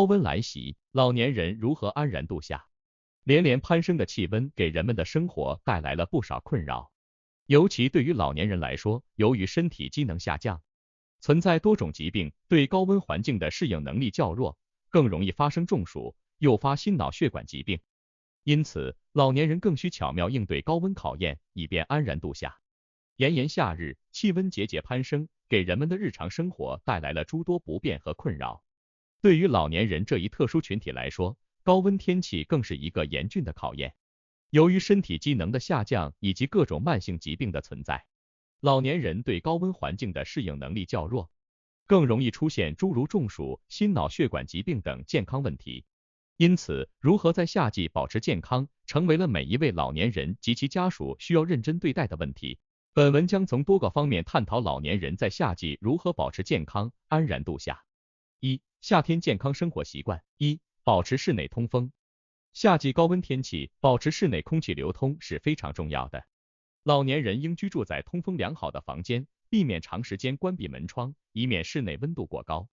高温来袭，老年人如何安然度夏？连连攀升的气温给人们的生活带来了不少困扰，尤其对于老年人来说，由于身体机能下降，存在多种疾病，对高温环境的适应能力较弱，更容易发生中暑，诱发心脑血管疾病。因此，老年人更需巧妙应对高温考验，以便安然度夏。炎炎夏日，气温节节攀升，给人们的日常生活带来了诸多不便和困扰。对于老年人这一特殊群体来说，高温天气更是一个严峻的考验。由于身体机能的下降以及各种慢性疾病的存在，老年人对高温环境的适应能力较弱，更容易出现诸如中暑、心脑血管疾病等健康问题。因此，如何在夏季保持健康，成为了每一位老年人及其家属需要认真对待的问题。本文将从多个方面探讨老年人在夏季如何保持健康，安然度夏。一、夏天健康生活习惯。一、保持室内通风。夏季高温天气，保持室内空气流通是非常重要的。老年人应居住在通风良好的房间，避免长时间关闭门窗，以免室内温度过高。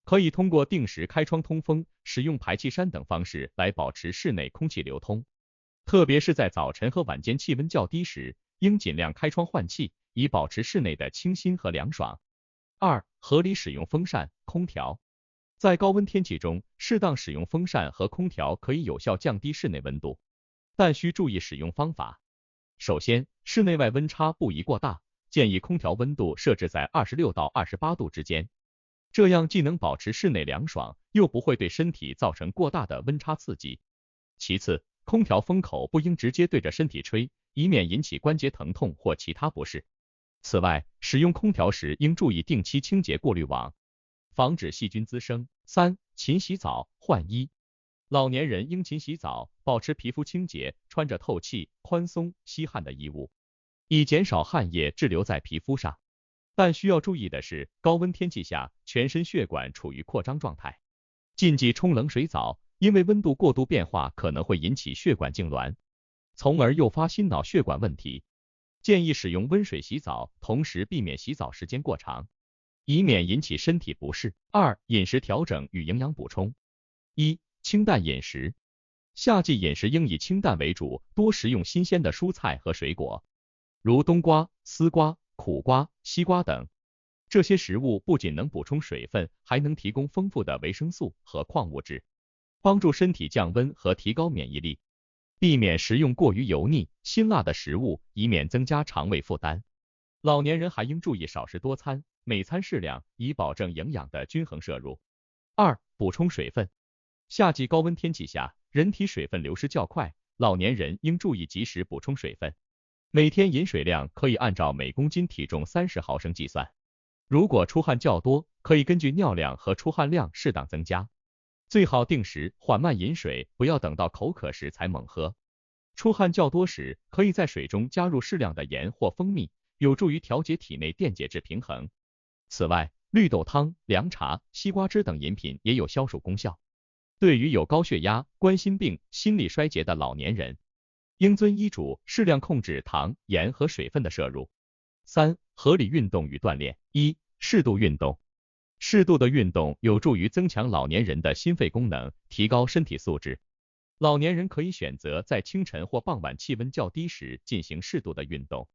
可以通过定时开窗通风、使用排气扇等方式来保持室内空气流通。特别是在早晨和晚间气温较低时，应尽量开窗换气，以保持室内的清新和凉爽。二、合理使用风扇、空调。在高温天气中，适当使用风扇和空调可以有效降低室内温度，但需注意使用方法。首先，室内外温差不宜过大，建议空调温度设置在26到28度之间，这样既能保持室内凉爽，又不会对身体造成过大的温差刺激。其次，空调风口不应直接对着身体吹，以免引起关节疼痛或其他不适。此外，使用空调时应注意定期清洁过滤网，防止细菌滋生。三、勤洗澡、换衣。老年人应勤洗澡，保持皮肤清洁，穿着透气、宽松、吸汗的衣物，以减少汗液滞留在皮肤上。但需要注意的是，高温天气下，全身血管处于扩张状态，禁忌冲冷水澡，因为温度过度变化可能会引起血管痉挛，从而诱发心脑血管问题。建议使用温水洗澡，同时避免洗澡时间过长，以免引起身体不适。二、饮食调整与营养补充。一、清淡饮食。夏季饮食应以清淡为主，多食用新鲜的蔬菜和水果，如冬瓜、丝瓜、苦瓜、西瓜等。这些食物不仅能补充水分，还能提供丰富的维生素和矿物质，帮助身体降温和提高免疫力。避免食用过于油腻、辛辣的食物，以免增加肠胃负担。老年人还应注意少食多餐，每餐适量，以保证营养的均衡摄入。二、补充水分。夏季高温天气下，人体水分流失较快，老年人应注意及时补充水分。每天饮水量可以按照每公斤体重30毫升计算。如果出汗较多，可以根据尿量和出汗量适当增加。最好定时缓慢饮水，不要等到口渴时才猛喝。出汗较多时，可以在水中加入适量的盐或蜂蜜，有助于调节体内电解质平衡。此外，绿豆汤、凉茶、西瓜汁等饮品也有消暑功效。对于有高血压、冠心病、心力衰竭的老年人，应遵医嘱适量控制糖、盐和水分的摄入。三、合理运动与锻炼。一、适度运动。适度的运动有助于增强老年人的心肺功能，提高身体素质。老年人可以选择在清晨或傍晚气温较低时进行适度的运动，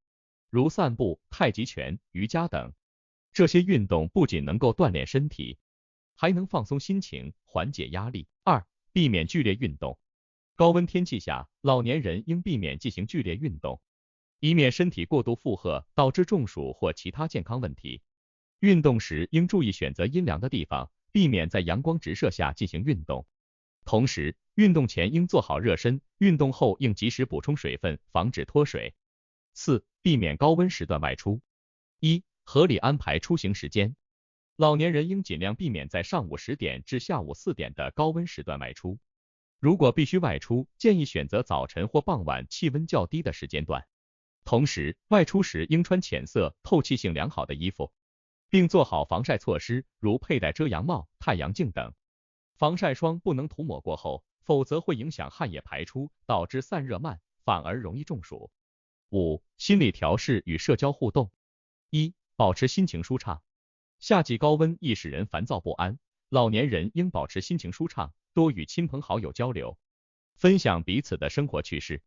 如散步、太极拳、瑜伽等。这些运动不仅能够锻炼身体，还能放松心情，缓解压力。二、避免剧烈运动。高温天气下，老年人应避免进行剧烈运动，以免身体过度负荷，导致中暑或其他健康问题。运动时应注意选择阴凉的地方，避免在阳光直射下进行运动。同时，运动前应做好热身，运动后应及时补充水分，防止脱水。四、避免高温时段外出。一、合理安排出行时间。老年人应尽量避免在上午10点至下午4点的高温时段外出。如果必须外出，建议选择早晨或傍晚气温较低的时间段。同时，外出时应穿浅色、透气性良好的衣服，并做好防晒措施，如佩戴遮阳帽、太阳镜等。防晒霜不能涂抹过后，否则会影响汗液排出，导致散热慢，反而容易中暑。五、心理调试与社交互动。一、保持心情舒畅。夏季高温易使人烦躁不安，老年人应保持心情舒畅，多与亲朋好友交流，分享彼此的生活趣事，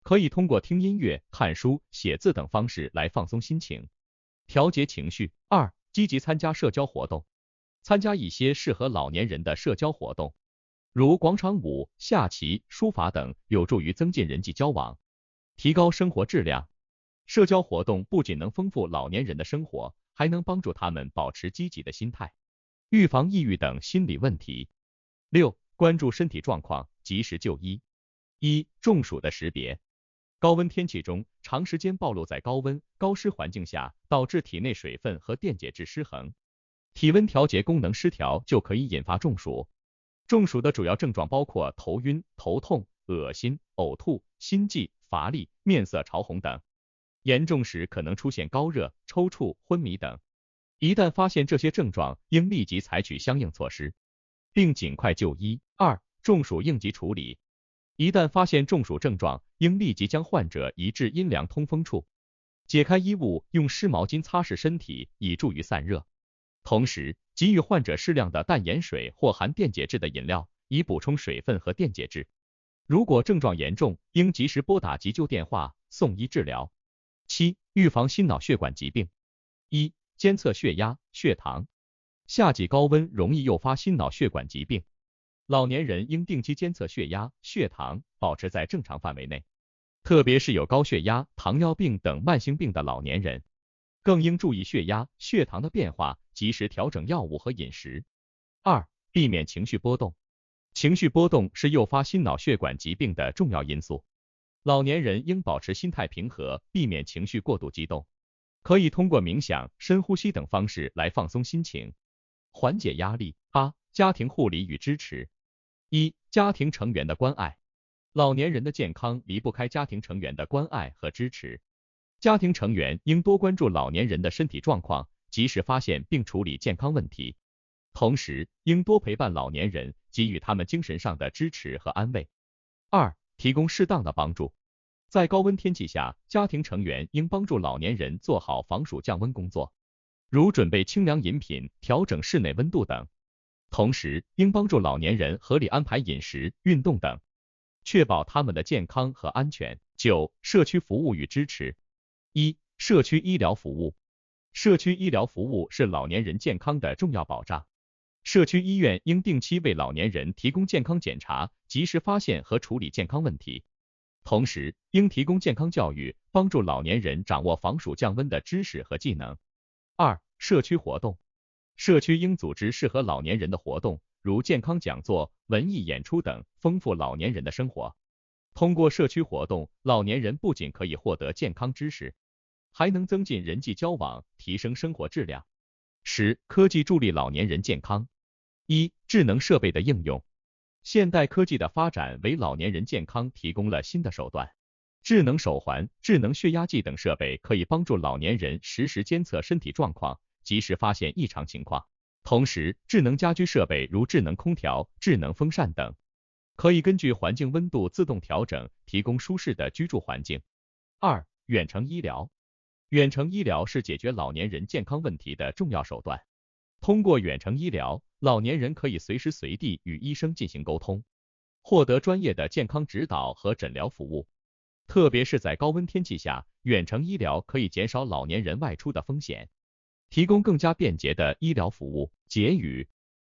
可以通过听音乐、看书、写字等方式来放松心情，调节情绪。2、积极参加社交活动，参加一些适合老年人的社交活动，如广场舞、下棋、书法等，有助于增进人际交往，提高生活质量。社交活动不仅能丰富老年人的生活，还能帮助他们保持积极的心态，预防抑郁等心理问题。6、关注身体状况，及时就医。1、中暑的识别。高温天气中，长时间暴露在高温、高湿环境下，导致体内水分和电解质失衡，体温调节功能失调，就可以引发中暑。中暑的主要症状包括头晕、头痛、恶心、呕吐、心悸、乏力、面色潮红等，严重时可能出现高热、抽搐、昏迷等。一旦发现这些症状，应立即采取相应措施，并尽快就医。2、中暑应急处理。一旦发现中暑症状，应立即将患者移至阴凉通风处，解开衣物，用湿毛巾擦拭身体，以助于散热。同时，给予患者适量的淡盐水或含电解质的饮料，以补充水分和电解质。如果症状严重，应及时拨打急救电话，送医治疗。7、预防心脑血管疾病。1、监测血压、血糖。夏季高温容易诱发心脑血管疾病，老年人应定期监测血压、血糖，保持在正常范围内。特别是有高血压、糖尿病等慢性病的老年人，更应注意血压、血糖的变化，及时调整药物和饮食。2、避免情绪波动。情绪波动是诱发心脑血管疾病的重要因素，老年人应保持心态平和，避免情绪过度激动，可以通过冥想、深呼吸等方式来放松心情，缓解压力。8、家庭护理与支持。1、家庭成员的关爱。老年人的健康离不开家庭成员的关爱和支持，家庭成员应多关注老年人的身体状况，及时发现并处理健康问题，同时应多陪伴老年人，给予他们精神上的支持和安慰。2、提供适当的帮助。在高温天气下，家庭成员应帮助老年人做好防暑降温工作，如准备清凉饮品、调整室内温度等。同时，应帮助老年人合理安排饮食、运动等，确保他们的健康和安全。9、社区服务与支持。1、社区医疗服务。社区医疗服务是老年人健康的重要保障。社区医院应定期为老年人提供健康检查，及时发现和处理健康问题。同时，应提供健康教育，帮助老年人掌握防暑降温的知识和技能。2、社区活动。社区应组织适合老年人的活动，如健康讲座、文艺演出等，丰富老年人的生活。通过社区活动，老年人不仅可以获得健康知识，还能增进人际交往，提升生活质量。10、科技助力老年人健康。1、智能设备的应用。现代科技的发展为老年人健康提供了新的手段。智能手环、智能血压计等设备可以帮助老年人实时监测身体状况，及时发现异常情况。同时，智能家居设备如智能空调、智能风扇等，可以根据环境温度自动调整，提供舒适的居住环境。2、远程医疗。远程医疗是解决老年人健康问题的重要手段。通过远程医疗，老年人可以随时随地与医生进行沟通，获得专业的健康指导和诊疗服务。特别是在高温天气下，远程医疗可以减少老年人外出的风险，提供更加便捷的医疗服务。结语：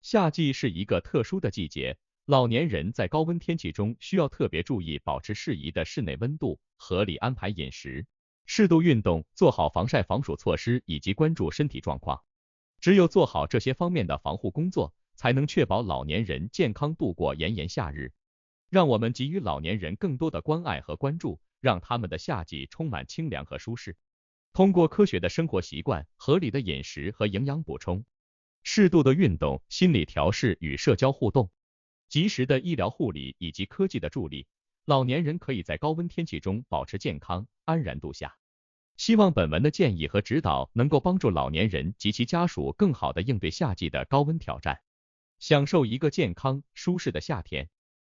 夏季是一个特殊的季节，老年人在高温天气中需要特别注意保持适宜的室内温度，合理安排饮食，适度运动，做好防晒防暑措施，以及关注身体状况。只有做好这些方面的防护工作，才能确保老年人健康度过炎炎夏日。让我们给予老年人更多的关爱和关注，让他们的夏季充满清凉和舒适。通过科学的生活习惯、合理的饮食和营养补充，适度的运动、心理调试与社交互动，及时的医疗护理以及科技的助力，老年人可以在高温天气中保持健康，安然度夏。希望本文的建议和指导能够帮助老年人及其家属更好地应对夏季的高温挑战，享受一个健康舒适的夏天。